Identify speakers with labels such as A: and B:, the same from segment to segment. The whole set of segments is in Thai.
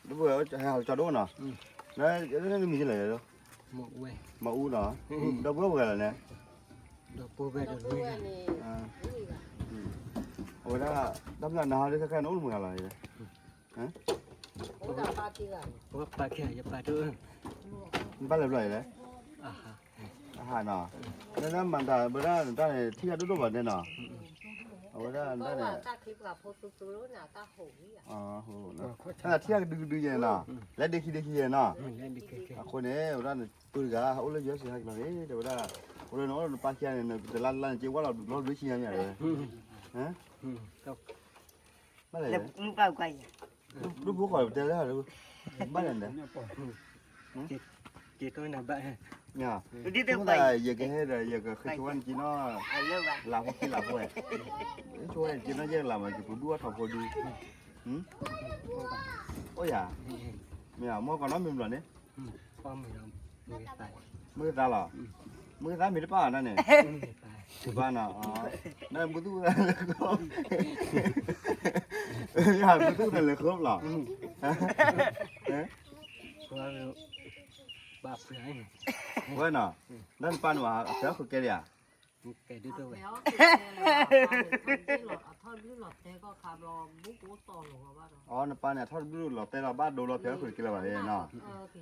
A: Đúng rồi, cho đúng nào. Đấy, nó mình chỉ lấy đâu.
B: một quay
A: Mà u nó, đâu bước về là nè.
B: đồ bố về đồ nuôi
A: Ôi đó, đâm là nào đấy cái nó mùi là gì? Hả?
B: bố ba kia giờ ba đứa
A: Bắt lại rồi đấy.
B: à
A: Hai nọ. Nên nó mà ta bữa đó ta này thi ra đúng vào đây nọ. Ôi đó ta này. Hổ nó. Ta thi ra đưa vậy nọ. Lấy đi khi vậy nọ.
B: mình lên đi kia
A: คนนี้เราตัวกาเขาเลยเยอะสิฮะแบบนี้เดี๋ยวเราเราเนาะเราปาเชียเนี่ยแต่ละเจ้าว่าเราดูเชียเนี่ยเลยฮะ
B: đâu
A: ไม่เลย
C: Lúc cao quay.
A: ดูพวกเขาเจอแล้วดูบ้านเนี่ย
B: chị tôi là bạn
A: เนี่ย
C: Đi
A: ทุ
C: từ
A: กแต่
C: quay.
A: อยากให้ได้อยากให้ชวนกินเนาะ
C: Lâu vậy.
A: ลาพวกกินลาพวกชวนกินเนาะเยอะลามาจะพูดด้วยทำพูดดีโอ้ยอ่ะไม่เอามั่วก่อนน้องมีหรอเนี่ย
B: con mình đâu người phải
A: มือตาหรอมือตามีหรือเปล่านั่นเนี่ย
B: người phải
A: ที่บ้านอ่ะอ๋อนั่นมือตู้นั่นเลยครับอย่ามือตู้นั่นเลยครับหรอ
B: qua ba phải
A: ว่าน่ะนั่นปานว่าเสือคือแกเนี่ย
B: cái đứa tôi vậy
A: อ๋อนั่นปานเนี่ยทอดรู้หรอแต่เราบ้านดูเราเสือคือแกละแบบนี้เนาะ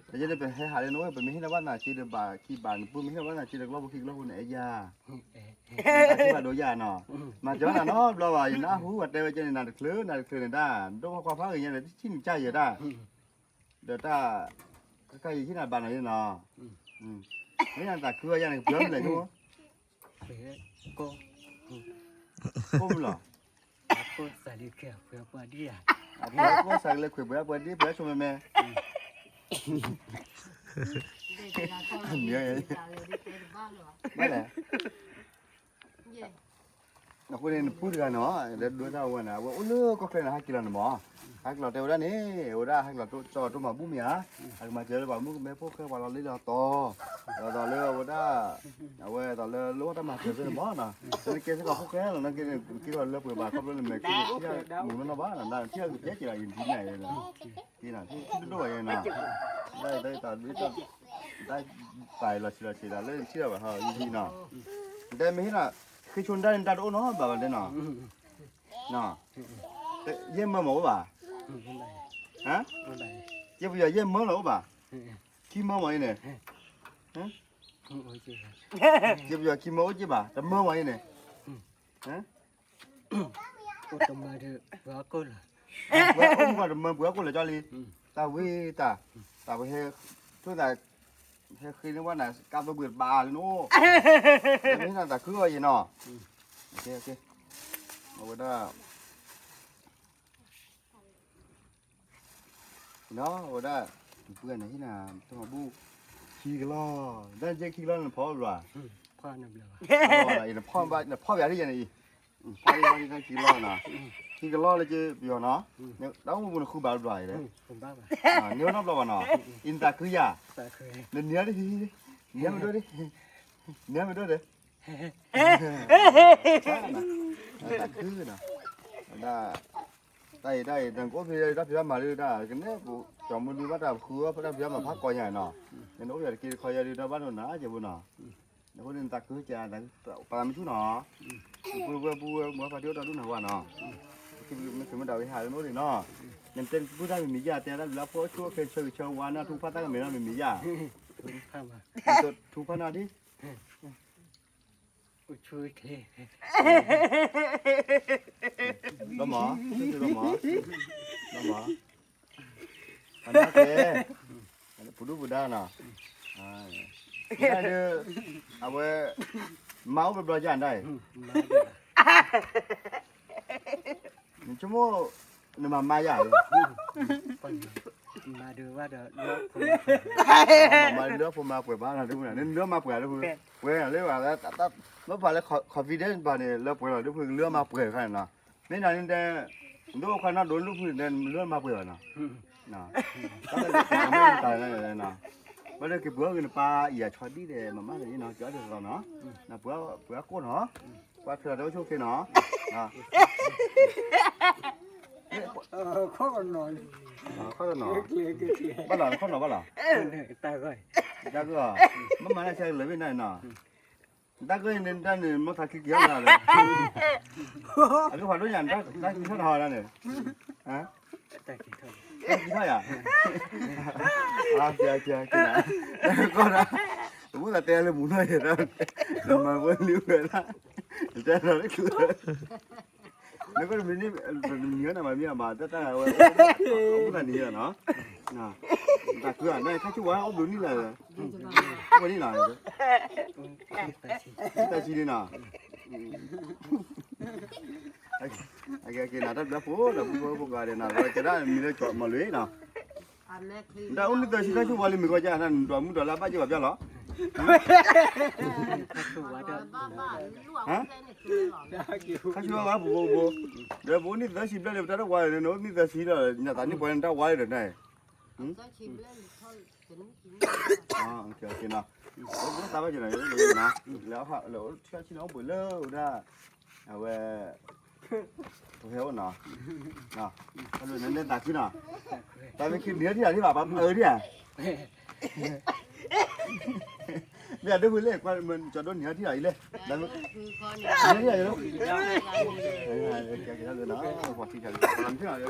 A: แต่จะได้ไปให้หาเลยน้อยไปไม่ให้นะว่าน่ะชีเดบาขี้บานปุ๊บไม่ให้ว่าน่ะชีเดกล้อบุขี้กล้อหุ่นไอ้ยาที่ว่าโดยาเนาะมาจ้าน่ะเนาะเราว่าอยู่นะหูว่าแต่ว่าจะน่ะเคลื่อนน่ะเคลื่อนได้ดูความฟ้าอย่างเงี้ยที่ใจอยู่ได้เดี๋ยวถ้าใกล้ที่น่ะบ้านไหนเนาะไม่น่าจะเคลื่อนอย่างเพื่อนเลยทุก
B: phải cô
A: ก้มหรอ
B: cô xài đi kẹo kẹo qua đi à
A: ก็ใส่เลยขุยเบื่อเบื่อดิเบื่อชมแม่ไม่แหละเราคนนี้พูดกันเนาะเดี๋ยวดูเท่ากันนะว่าโอ้เลือกก็เคยนะฮักกินแล้วนะหมอฮักเราเดี๋ยวนี้โอ้ได้ฮักเราตัวจอตัวมาบุ้มยาฮักมาเจอแล้วบอกมึงแม่พวกเคยว่าเราเลี้ยงต่อเราต่อเลือกว่าได้เอาไว้ต่อเลือกรู้ว่าถ้ามาเจอหมอนะจะได้เกี่ยวกับพวกแกหรอนั่นคิดว่าเลือกเปิดบาร์เขาเลือกเลยคิดว่ามึงมันน่าบ้าน่ะเที่ยวเจ๊จีอะไรอยู่ที่ไหนเลยที่ไหนที่ด้วยนะได้ตอนนี้ได้ไปละสิละเล่นเชื่อว่าฮะยี่น่ะได้ไม่เห็นอ่ะคือชวนได้ตัดโอ้เนาะแบบนั้นเนาะเนาะเยี่ยมมาหมอป่ะ ฮะ
B: cái này
A: เยี่ยมเยี่ยมมาหรอป่ะขี้มาไหมเนี่ยฮะ
B: ôi chị
A: เยี่ยมขี้มาใช่ป่ะแต่มาไหมเนี่ยฮะ
B: cô tụi mà được vợ cô là
A: เบื่ออุ้มก่อนมาเบื่อกูเลยจ้าลีตาวิตาไปเฮทุกแต่เฮคือนึกว่าน่ะกำตัวเบื่อบาเลยโน่ไม่น่าแต่คืออะไรเนาะโอเคเอาไว้ได้เนาะเอาไว้ได้เพื่อนไหนที่น่ะต้องมาบูขี้กล้อได้เจ๊ขี้กล้อนั่นพอหรือเปล่า
B: khoa nằm lửa
A: พ่อพ่ออยากได้ยังไงพ่ออยากได้ขี้กล้อนะขี้กล้อเลยเจ๊เดี๋ยวเนาะเนี่ยแล้วมันคือบาดไหลเลย
B: cùng bác mà
A: เนื้อน้ำร้อนเนาะอินตาคือยา
B: ta khơi
A: เนื้อดิเนื้อมาด้วยดิเนื้อมาด้วยดิตาคือเนาะได้ดังก็พี่ได้พี่มาเลยได้กันเนี่ยกูจอมมือดูว่าได้คือว่าได้พี่มาพักก่อนใหญ่เนาะเนี่ยน้องอยากกินคอยดีได้บ้านหนาเจ้าบุญเนาะเนี่ยคนนี้ตาคือจะแต่ปลาไม่ชุ่มเนาะปูมัวปลาเดียวเราดูหน่อยว่าเนาะคือมันคือมันดาวหายแล้วนู้นดิเนาะยังเป็นผู้ได้มียาแต่แล้วพอช่วยเคยช่วยชาววานะทุกภาคใต้ก็มีนะมียา
B: pha mà
A: ทุกภาคนาดิ
B: ôi chui thế
A: ล้อหมอล้อหมออันนั้นอันนี้ผู้ดูผู้ได้เนาะได้เด้อเอาไว้เมาเป็นประจานได้ ชั่วโมงนี่มาใหญ่
B: mà được qua được nước
A: มาเลือกผมมาเปิดบ้านนะทุกคนนี่เลือกมาเปิดทุกคนเว้ยเรียกว่าแล้วตัดแล้วพอแล้วคอนฟิเดนซ์บ้านนี่เลือกเปิดทุกคนเลือกมาเปิดขนาดน่ะไม่นานนี่แต่ดูคนน่ะโดนลูกพื้นเดินเลือกมาเปิดน่ะน่ะก็เลยไม่ตายเลยน่ะวันนี้คือเบื่อกันป้าอย่าชอดดีเลยมาเลยเนาะจ้าเดี๋ยวเนาะน่ะเบื่อก้นเนาะว่าเธอเดี๋ยวโชคดีเนาะอ่ะ
B: ข้อกันหน่อย
A: ข้าวหนอ
B: เกลี่ยเกลี่ย
A: บ้านหลังข้าวหนอบ้านหลัง
B: ตาก้อย
A: đã cơ à mà này chơi lấy bên này nè đã cơ nên đã nên mất thật kia là đấy cái khoản đó nhàn đã thất hồi ra này hả
B: ตากี่เท่า
A: cái thôi à chưa nè con đó muốn là te lên muốn thôi rồi đó mà vẫn lưu người đó te rồi đấy cứ nó có mình nhớ là mà tất cả cũng là nhiều nó nè đặt cửa này thấy chú quá ông đúng như là cái gì nào ta chỉ đi nào cái nào đó phố là phố gà đây nào rồi cái đó mình đã chọn mà lưới nào đã ông đi tới chỉ thấy chú vào mình coi cha nên đoàn muốn đoàn lá bao nhiêu bao lỏ
B: ตัวเด้อ
A: hả ข้าชื่อว่าบูเดี๋ยวบูนี่จะชิมได้เลยแต่ละวันเลยเนาะนี่จะชิมแล้วเนี่ยตอนนี้พอยังได้วันเลยเนี่ยโอเคนะบูตามไปอยู่ไหนเลยนะแล้วฮะแล้วเชื่อชิน้องบุญเล่าได้เอาไว้ตัวเหี้ยนะนะก็เลยนั่นตาขึ้นนะตาไม่คิดเนื้อที่ไหนที่แบบเนี่ยเนี่ยเดี๋ยวบุญเล่ว่ามันจะโดนเนื้อที่ไหนเลยแล้วเนื้อที่ไหนลูก cái đó rồi đó, hoặc thì làm thế nào đấy.